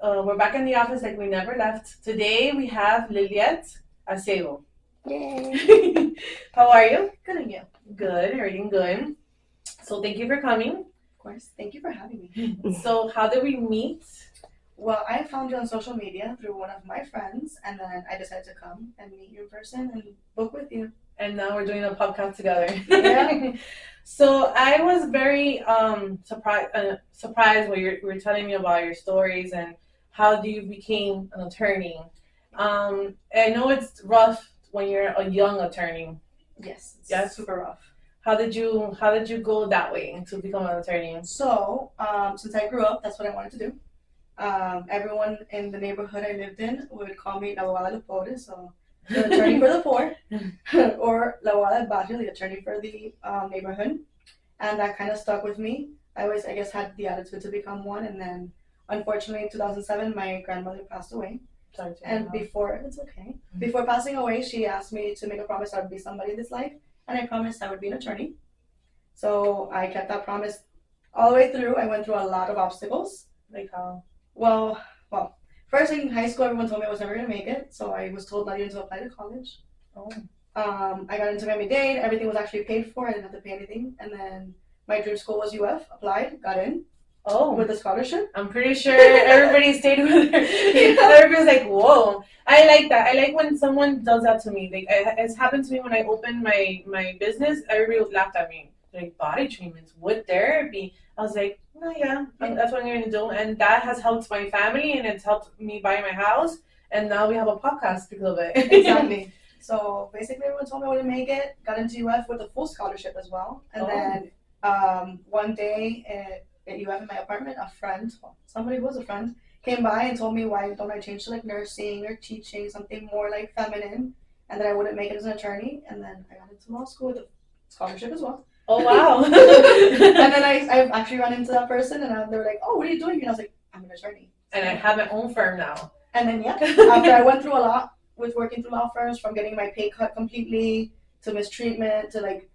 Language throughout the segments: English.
we're back in the office like we never left. Today we have Liliet Acebo. Yay. How are you? Good and you. Good, everything good. So thank you for coming. Of course. Thank you for having me. So how did we meet? Well, I found you on social media through one of my friends, and then I decided to come and meet you in person and book with you. And now we're doing a podcast together. Yeah. So I was very surprised when you were telling me about your stories and how you became an attorney. I know it's rough when you're a young attorney. Yes. It's Yes. super rough. How did you go that way to become an attorney? So, since I grew up, that's what I wanted to do. Everyone in the neighborhood I lived in would call me La Abogada del Pobre, so the attorney for the poor, or La Abogada del Barrio, the attorney for the neighborhood. And that kind of stuck with me. I always, I guess, had the attitude to become one, and then unfortunately in 2007, my grandmother passed away. Sorry to And before passing away, she asked me to make a promise I would be somebody in this life, and I promised I would be an attorney. So I kept that promise all the way through. I went through a lot of obstacles. Like how? Well, first in high school, everyone told me I was never going to make it, so I was told not even to apply to college. Oh. I got into Miami-Dade. Everything was actually paid for. I didn't have to pay anything. And then my dream school was UF. Applied, got in Oh. with a scholarship. I'm pretty sure everybody stayed with her. Everybody's like, whoa. I like that. I like when someone does that to me. Like, it's happened to me when I opened my business. Everybody laughed at me. Like, body treatments, wood therapy. I was like, oh, yeah, that's what I'm going to do. And that has helped my family, and it's helped me buy my house. And now we have a podcast because of it. Exactly. So basically, everyone told me I wouldn't make it. Got into UF with a full scholarship as well. And then one day at UF in my apartment, a friend, somebody who was a friend, came by and told me why don't I change to like nursing or teaching, something more like feminine, and that I wouldn't make it as an attorney. And then I got into law school with a scholarship as well. Oh, wow. And then I actually ran into that person, and they were like, oh, what are you doing? And I was like, I'm an attorney. And I have my own firm now. And then, after I went through a lot with working through law firms, from getting my pay cut completely to mistreatment to like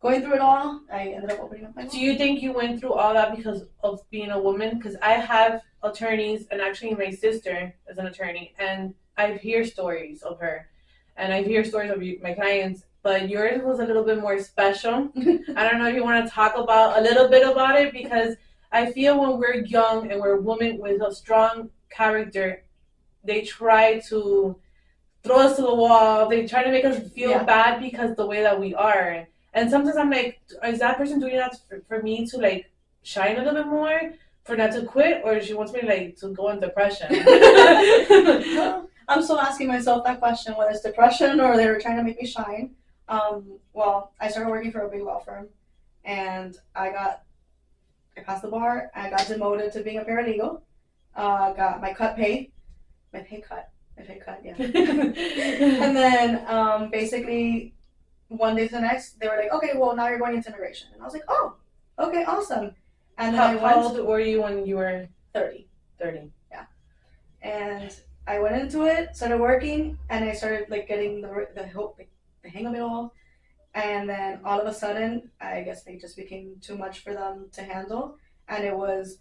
going through it all, I ended up opening up my law. Do you think you went through all that because of being a woman? Because I have attorneys, and actually my sister is an attorney, and I hear stories of her, and I hear stories of my clients, but yours was a little bit more special. I don't know if you want to talk about a little bit about it, because I feel when we're young and we're women with a strong character, they try to throw us to the wall. They try to make us feel bad because the way that we are. And sometimes I'm like, is that person doing that for me to like shine a little bit more, for not to quit, or she wants me like to go in depression? I'm still asking myself that question, whether it's depression or they were trying to make me shine. Well, I started working for a big law firm, and I passed the bar. I got demoted to being a paralegal. Got my pay cut, yeah. And then basically one day to the next, they were like, okay, well, now you're going into immigration. And I was like, oh, okay, awesome. And then How old were you when you were 30? 30. Yeah. And I went into it, started working, and I started like getting the hang of it all. And then all of a sudden, I guess they just became too much for them to handle. And it was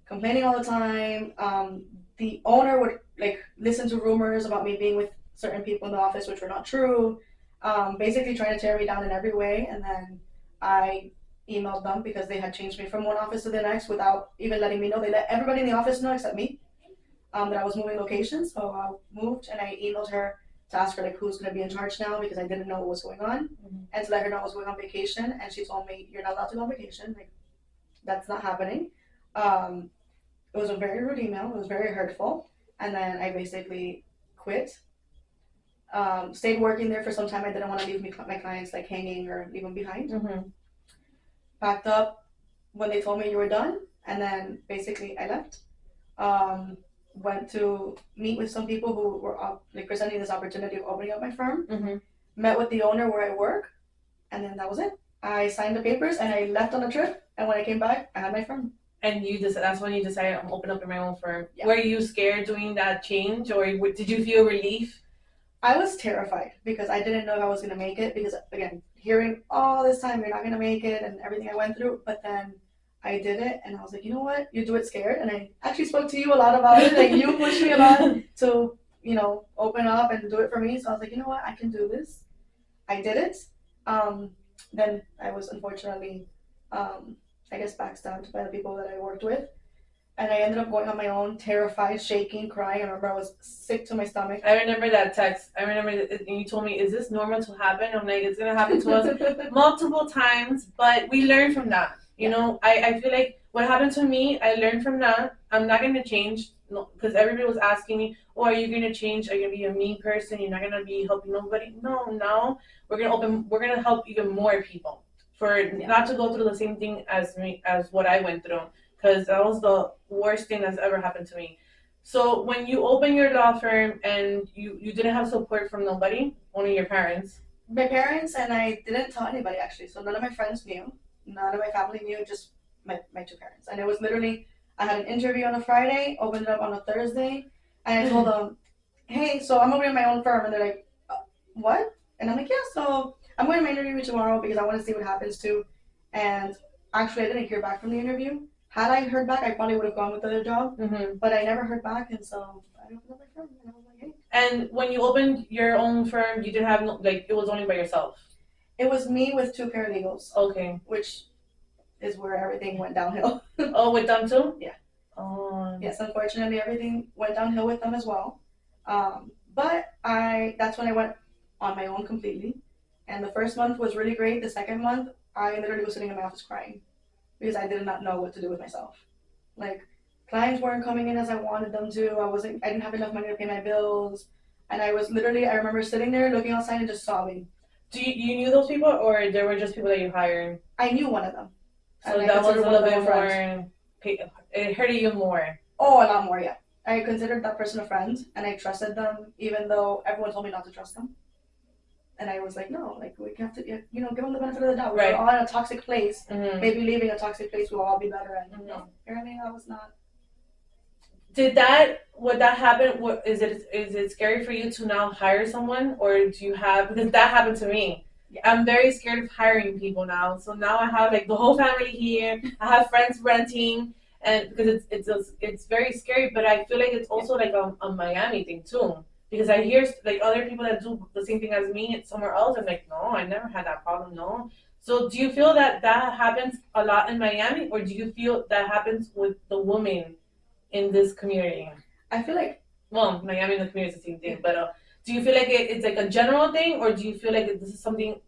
complaining all the time. The owner would like listen to rumors about me being with certain people in the office, which were not true. Basically trying to tear me down in every way. And then I emailed them because they had changed me from one office to the next without even letting me know. They let everybody in the office know except me that I was moving locations. So I moved, and I emailed her to ask her like who's going to be in charge now, because I didn't know what was going on, and to let her know I was going on vacation. And she told me, you're not allowed to go on vacation. Like, that's not happening. It was a very rude email. It was very hurtful. And then I basically quit. Stayed working there for some time. I didn't want to leave my clients like hanging or leave them behind. Packed up when they told me you were done, and then basically I left. Went to meet with some people who were like presenting this opportunity of opening up my firm. Met with the owner where I work, and then that was it. I signed the papers and I left on a trip, and when I came back, I had my firm. And that's when you decided I'm open up in my own firm. Yeah. Were you scared doing that change, or did you feel relief? I was terrified because I didn't know if I was going to make it, because again, hearing all this time you're not going to make it and everything I went through, but then I did it, and I was like, you know what? You do it scared, and I actually spoke to you a lot about it. Like you pushed me a lot to, open up and do it for me. So I was like, you know what? I can do this. I did it. Then I was unfortunately, I guess, backstabbed by the people that I worked with. And I ended up going on my own, terrified, shaking, crying. I remember I was sick to my stomach. I remember that text. I remember you told me, is this normal to happen? I'm like, it's going to happen to us multiple times, but we learn from that. I feel like what happened to me, I learned from that. I'm not going to change because everybody was asking me, oh, are you going to change? Are you going to be a mean person? You're not going to be helping nobody? No, now we're going to help even more people not to go through the same thing as me, as what I went through. Because that was the worst thing that's ever happened to me. So when you open your law firm and you didn't have support from nobody, only your parents. My parents, and I didn't tell anybody actually. So none of my friends knew, none of my family knew, just my two parents. And it was literally, I had an interview on a Friday, opened it up on a Thursday, and I told them, hey, so I'm opening my own firm. And they're like, what? And I'm like, yeah, so I'm going to my interview tomorrow because I want to see what happens too. And actually, I didn't hear back from the interview. Had I heard back, I probably would have gone with the other job, but I never heard back, and so I opened up my firm, and I was like, hey. And when you opened your own firm, you didn't have, it was only by yourself? It was me with two paralegals. Okay. Which is where everything went downhill. Oh, with them too? Yeah. Oh. Yes, unfortunately, everything went downhill with them as well. But that's when I went on my own completely, and the first month was really great. The second month, I literally was sitting in my office crying. Because I did not know what to do with myself. Like, clients weren't coming in as I wanted them to. I didn't have enough money to pay my bills. And I remember sitting there looking outside and just sobbing. Do you knew those people, or there were just people that you hired? I knew one of them. So that was a little bit more, it hurted you more. Oh, a lot more, yeah. I considered that person a friend, and I trusted them, even though everyone told me not to trust them. And I was like, no, we have to, give them the benefit of the doubt. We're all in a toxic place. Mm-hmm. Maybe leaving a toxic place will all be better. And no, apparently I was not. Would that happen? Is it scary for you to now hire someone, or do you have? Because that happened to me. Yeah. I'm very scared of hiring people now. So now I have the whole family here. I have friends renting, and because it's very scary. But I feel like it's also a Miami thing too. Because I hear other people that do the same thing as me somewhere else. I'm like, no, I never had that problem. No. So do you feel that happens a lot in Miami, or do you feel that happens with the women in this community? I feel like, Miami and the community is the same thing. But do you feel like it's a general thing, or do you feel like this is something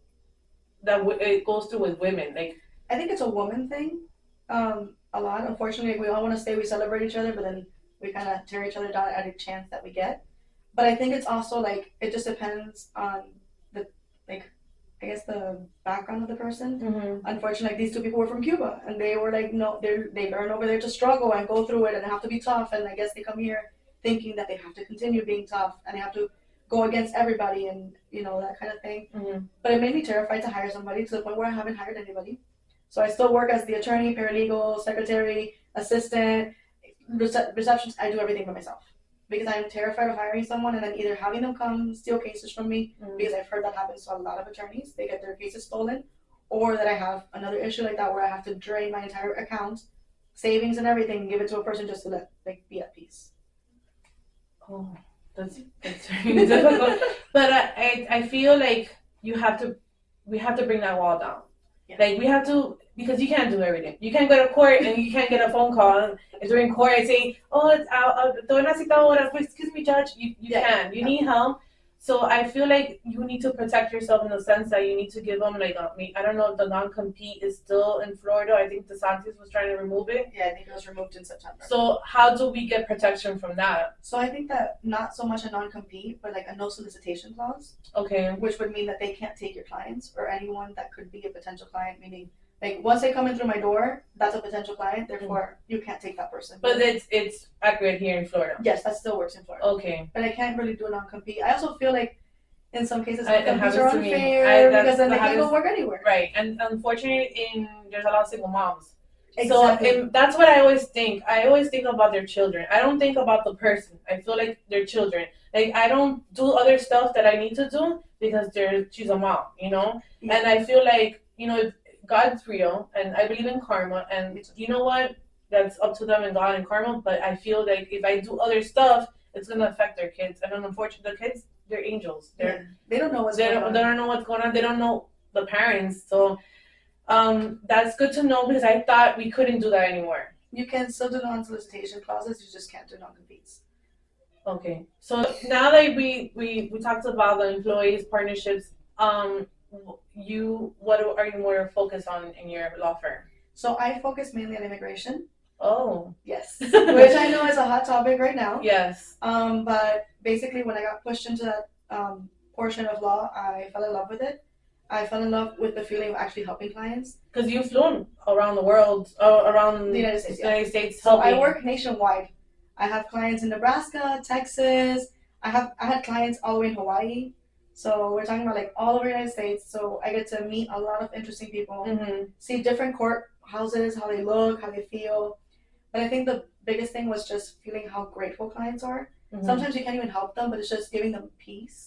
that it goes through with women? I think it's a woman thing. A lot. Unfortunately, we all want to say we celebrate each other, but then we kind of tear each other down at every chance that we get. But I think it's also it just depends on the background of the person. Mm-hmm. Unfortunately, these two people were from Cuba, and they were no, they learn over there to struggle and go through it and have to be tough. And I guess they come here thinking that they have to continue being tough and they have to go against everybody and that kind of thing. Mm-hmm. But it made me terrified to hire somebody to the point where I haven't hired anybody. So I still work as the attorney, paralegal, secretary, assistant, receptionist. I do everything by myself. Because I'm terrified of hiring someone and then either having them come steal cases from me, because I've heard that happens to a lot of attorneys. They get their cases stolen, or that I have another issue like that where I have to drain my entire account, savings and everything, and give it to a person just to be at peace. Oh, that's very difficult. But I feel like we have to bring that wall down. Yeah. We have to, because you can't do everything. You can't go to court and you can't get a phone call and during court and say, oh, it's out. Excuse me, judge. You can. You need help. So I feel like you need to protect yourself in the sense that you need to give them I don't know if the non-compete is still in Florida. I think DeSantis was trying to remove it. Yeah, I think it was removed in September. So how do we get protection from that? So I think that not so much a non-compete, but a no solicitation clause. Okay. Which would mean that they can't take your clients or anyone that could be a potential client, meaning once they come in through my door, that's a potential client, therefore you can't take that person. But it's accurate here in Florida. Yes, that still works in Florida. Okay. But I can't really do a non-compete. I also feel like in some cases non-competes are unfair because then they can't go work anywhere. Right. And unfortunately there's a lot of single moms. Exactly. So that's what I always think. I always think about their children. I don't think about the person. I feel like they're children. I don't do other stuff that I need to do because she's a mom, Yeah. And I feel like, God's real, and I believe in karma. And you know what? That's up to them and God and karma. But I feel like if I do other stuff, it's gonna affect their kids. And unfortunately, the kids, they're angels. They don't know what's They going don't, on. they don't know what's going on. They don't know the parents. So that's good to know because I thought we couldn't do that anymore. You can still do non-solicitation clauses. You just can't do non-competes. Okay. So now that we talked about the employees partnerships, what are you more focused on in your law firm? So I focus mainly on immigration. Oh. Yes. Which I know is a hot topic right now. Yes. But basically when I got pushed into that portion of law, I fell in love with it. I fell in love with the feeling of actually helping clients. Because you've flown around the world, around The United States. United States. So helping. I work nationwide. I have clients in Nebraska, Texas. I had clients all the way in Hawaii. So we're talking about like all over the United States. So I get to meet a lot of interesting people, see different courthouses, how they look, how they feel. But I think the biggest thing was just feeling how grateful clients are. Sometimes you can't even help them, but it's just giving them peace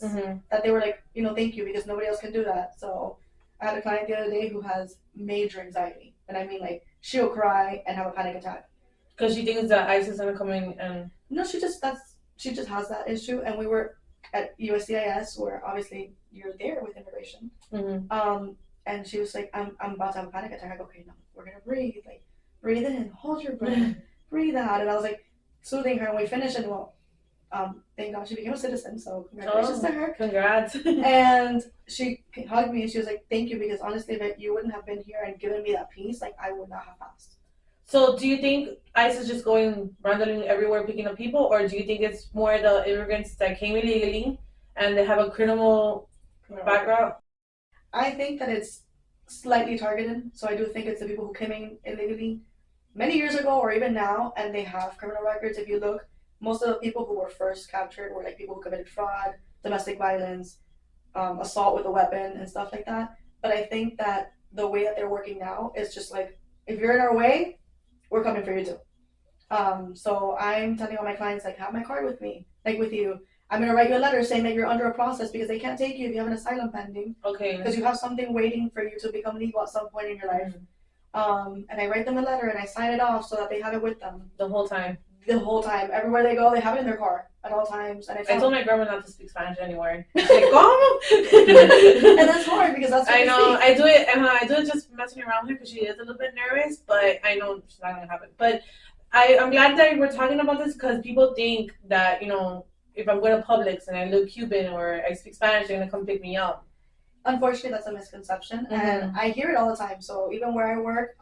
that they were like, thank you, because nobody else can do that. So I had a client the other day who has major anxiety. And I mean, like, she'll cry and have a panic attack. Because she thinks that ICE is going to come in and... No, she just has that issue. And we were at USCIS, where obviously you're there with immigration. And she was like, I'm about to have a panic attack. I go, okay, no, we're going to breathe. Like, breathe in, hold your breath, breathe out. And I was like, soothing her, and we finished, and thank God she became a citizen, so congratulations to her. Congrats. And she hugged me and she was like, thank you, because honestly, if you wouldn't have been here and given me that peace, like, I would not have passed. So do you think ICE is just going randomly everywhere picking up people, or do you think it's more the immigrants that came illegally and they have a criminal background? I think that it's slightly targeted, so I do think it's the people who came in illegally many years ago or even now, and they have criminal records. If you look, most of the people who were first captured were like people who committed fraud, domestic violence, assault with a weapon, and stuff like that. But I think that the way that they're working now is just like, if you're in our way, we're coming for you too. So I'm telling all my clients, like, have my card with me, like with you. I'm going to write you a letter saying that you're under a process because they can't take you if you have an asylum pending. Okay. Because you have something waiting for you to become legal at some point in your life. And I write them a letter and I sign it off so that they have it with them. The whole time. The whole time. Everywhere they go, they have it in their car at all times. And I told my grandma not to speak Spanish anywhere. She's like, ¿cómo? And that's hard because that's what I know. speak. I do it just messing around with her because she is a little bit nervous, but I know she's not going to happen. But I'm glad that we're talking about this because people think that, if I'm going to Publix and I look Cuban or I speak Spanish, they're going to come pick me up. Unfortunately, that's a misconception, and I hear it all the time. So even where I work,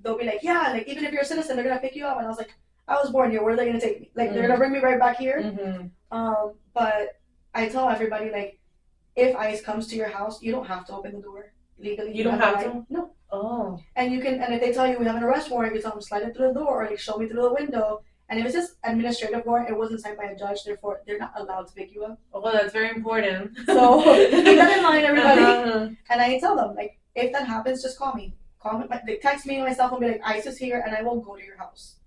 they'll be like, yeah, like, even if you're a citizen, they're going to pick you up. And I was like, I was born here. Where are they going to take me? Like, they're going to bring me right back here. But I tell everybody, like, if ICE comes to your house, you don't have to open the door legally. You don't have to? No. Oh. And if they tell you we have an arrest warrant, you tell them slide it through the door or like show me through the window. And if it's just administrative warrant, it wasn't signed by a judge, therefore they're not allowed to pick you up. Oh, that's very important. So keep that in mind, everybody. And I tell them, like, if that happens, just call me. Like, text me and myself and be like, ICE is here, and I will go to your house.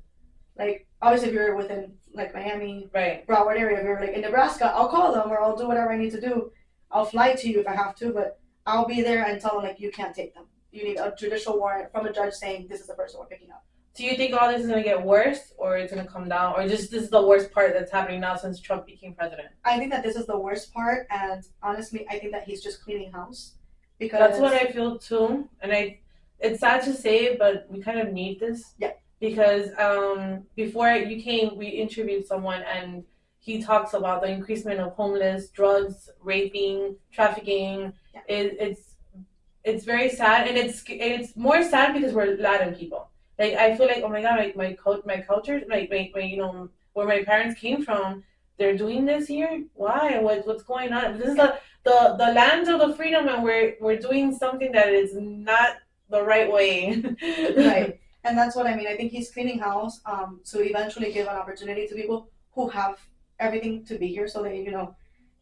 Like, obviously, if you're within like Miami, right, Broward area, if you're like in Nebraska, I'll call them or I'll do whatever I need to do. I'll fly to you if I have to, but I'll be there and tell them, like, you can't take them. You need a judicial warrant from a judge saying this is the person we're picking up. Do you think all this is going to get worse, or it's going to come down, or just this is the worst part that's happening now since Trump became president? I think that this is the worst part, and honestly, I think that he's just cleaning house. Because that's what I feel too, and it's sad to say, but we kind of need this. Yeah. Because before you came, we interviewed someone, and he talks about the increasement of homeless, drugs, raping, trafficking. Yeah. It's very sad, and it's more sad because we're Latin people. Like, I feel like, oh my God, like my culture, like my where my parents came from, they're doing this here. Why? What's going on? This is the land of the freedom, and we're doing something that is not the right way. Right, and that's what I mean. I think he's cleaning house to eventually give an opportunity to people who have everything to be here, so they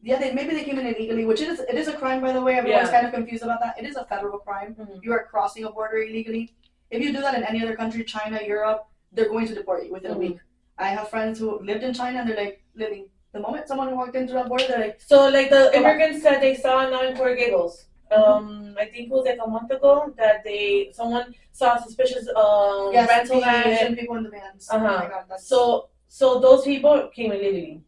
maybe they came in illegally, which it is a crime, by the way. Everyone's kind of confused about that. It is a federal crime. You are crossing a border illegally. If you do that in any other country, China, Europe, they're going to deport you within a week. I have friends who lived in China, and they're like, Lily, the moment someone walked into that border, they're like... So, like, the immigrants that they saw now in Coral Gables, I think it was like a month ago that someone saw a suspicious Yes, rental the van. Asian people in the vans. Oh my God, that's So those people came illegally.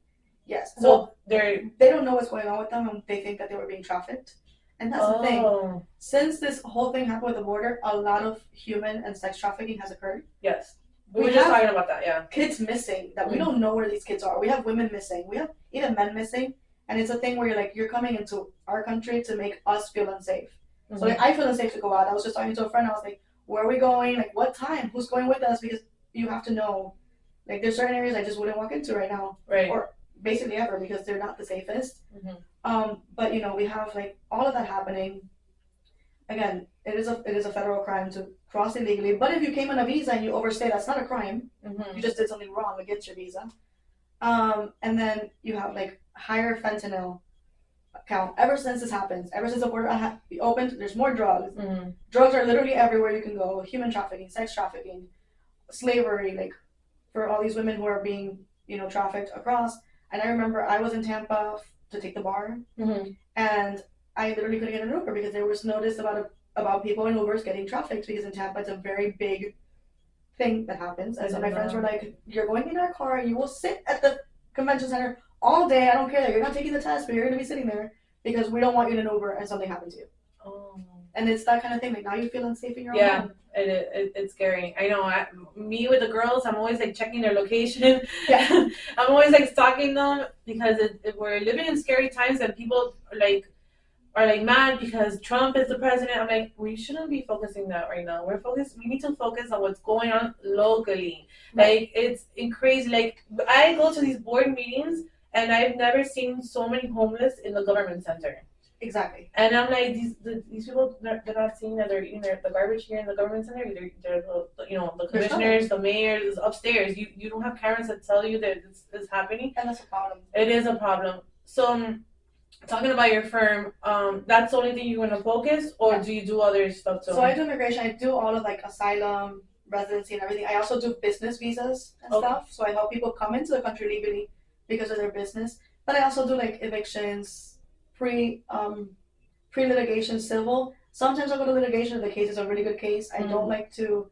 yes. So Well, they don't know what's going on with them, and they think that they were being trafficked. And that's the thing. Since this whole thing happened with the border, a lot of human and sex trafficking has occurred. Yes. We were just talking about that, yeah. Kids missing that we don't know where these kids are. We have women missing. We have even men missing. And it's a thing where you're coming into our country to make us feel unsafe. Mm-hmm. So I feel unsafe to go out. I was just talking to a friend. I was like, where are we going? Like, what time? Who's going with us? Because you have to know. Like, there's certain areas I just wouldn't walk into right now. Right. Or basically ever, because they're not the safest. Mm-hmm. But we have like all of that happening. Again, it is a federal crime to cross illegally. But if you came on a visa and you overstay, that's not a crime. Mm-hmm. You just did something wrong against your visa. And then you have like higher fentanyl count. Ever since this happens, ever since the border opened, there's more drugs. Mm-hmm. Drugs are literally everywhere you can go. Human trafficking, sex trafficking, slavery, like for all these women who are being trafficked across. And I remember I was in Tampa to take the bar, mm-hmm. and I literally couldn't get an Uber because there was notice about people in Ubers getting trafficked, because in Tampa it's a very big thing that happens. And so my friends were like, you're going in our car, you will sit at the convention center all day, I don't care that you're not taking the test, but you're going to be sitting there because we don't want you in an Uber and something happens to you. Oh. And it's that kind of thing, like now you feel unsafe in your own home. It's scary. I know. Me with the girls, I'm always like checking their location. Yeah. I'm always like stalking them because we're living in scary times, and people are mad because Trump is the president. I'm like, we shouldn't be focusing that right now. We need to focus on what's going on locally. Right. Like it's crazy. Like I go to these board meetings and I've never seen so many homeless in the government center. Exactly. And I'm like, these people, they're not seeing that they're eating the garbage here in the government center. They're the commissioners, the mayors upstairs. You don't have cameras that tell you that this is happening. And that's a problem. It is a problem. So talking about your firm, that's the only thing you're going to focus, or do you do other stuff too? So I do immigration. I do all of like asylum, residency, and everything. I also do business visas and stuff. So I help people come into the country legally because of their business. But I also do like evictions, pre-litigation, civil. Sometimes I'll go to litigation if the case is a really good case. I don't like to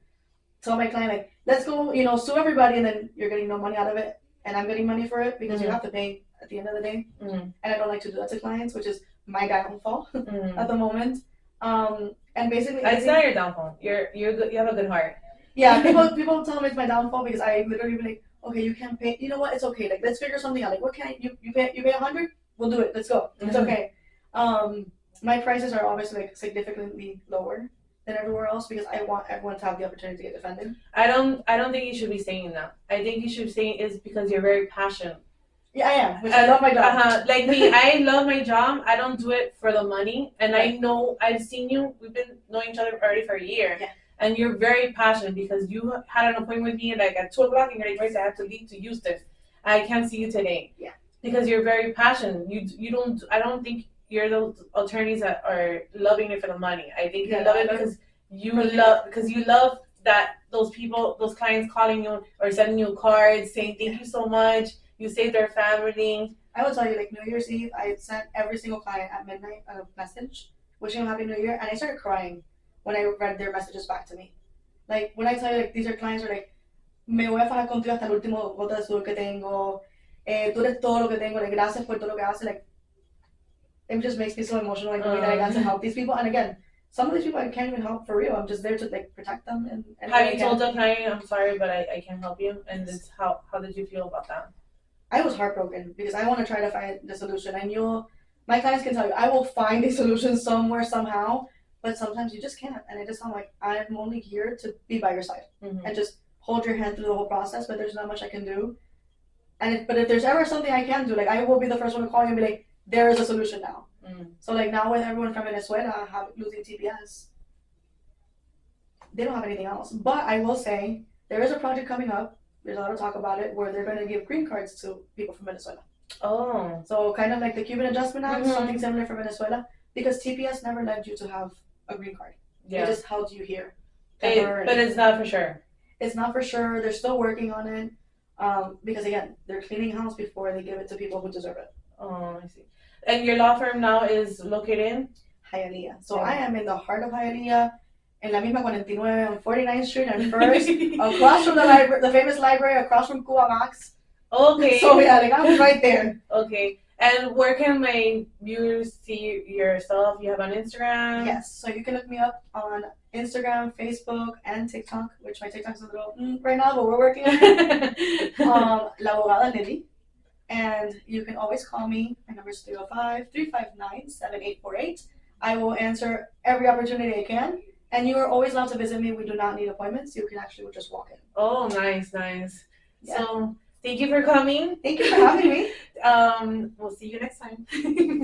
tell my client like, let's go, sue everybody, and then you're getting no money out of it, and I'm getting money for it because you have to pay at the end of the day. And I don't like to do that to clients, which is my downfall at the moment. And basically, it's not your downfall. You're good. You have a good heart. Yeah, people tell me it's my downfall because I literally be like, okay, you can't pay. You know what? It's okay. Like, let's figure something out. Like, what can you pay 100? We'll do it. Let's go. It's okay. My prices are obviously like significantly lower than everywhere else because I want everyone to have the opportunity to get defended. I don't think you should be saying that. I think you should be saying it's because you're very passionate. Yeah, I am. Which I love my job. Like me, I love my job. I don't do it for the money. And right. I know I've seen you. We've been knowing each other already for a year. Yeah. And you're very passionate because you had an appointment with me like at 2 o'clock and you're like, Grace, I have to leave to Houston. I can't see you today. Yeah. Because you're very passionate. I don't think you're those attorneys that are loving it for the money. I think you love it because you love that those people, those clients calling you or sending you cards saying thank you so much. You saved their family. I will tell you, like New Year's Eve, I sent every single client at midnight a message wishing them Happy New Year, and I started crying when I read their messages back to me. Like when I tell you, like these are clients who are like, me voy a fajar contigo hasta el último gota de sudor que tengo. Tú eres todo lo que tengo. Like gracias por todo lo que haces. Like it just makes me so emotional. Like knowing that I got to help these people. And again, some of these people I can't even help for real. I'm just there to like protect them. And have you told the client, I'm sorry, but I can't help you? And this, how did you feel about that? I was heartbroken because I want to try to find the solution. I knew my clients can tell you I will find a solution somewhere somehow, but sometimes you just can't. And I just sound like I'm only here to be by your side and just hold your hand through the whole process. But there's not much I can do. But if there's ever something I can do, like I will be the first one to call you and be like, there is a solution now. So like now with everyone from Venezuela losing TPS, they don't have anything else. But I will say there is a project coming up. There's a lot of talk about it where they're going to give green cards to people from Venezuela. Oh. So kind of like the Cuban Adjustment Act, something similar for Venezuela, because TPS never led you to have a green card. Yeah. It just held you here. But it's not for sure. It's not for sure. They're still working on it because, again, they're cleaning house before they give it to people who deserve it. Oh, I see. And your law firm now is located in? Hialeah. So I am in the heart of Hialeah, in la misma 49 on 49th Street and First, across from the library, the famous library, across from Cuba Max. Okay. So yeah, like I'm right there. Okay. And where can my viewers see your stuff? You have on Instagram? Yes. So you can look me up on Instagram, Facebook, and TikTok, which my TikTok's a little right now, but we're working on it. La Abogada Lily. And you can always call me. My number is 305-359-7848. I will answer every opportunity I can. And you are always allowed to visit me. We do not need appointments. You can actually just walk in. Oh, nice. Yeah. So, thank you for coming. Thank you for having me. We'll see you next time.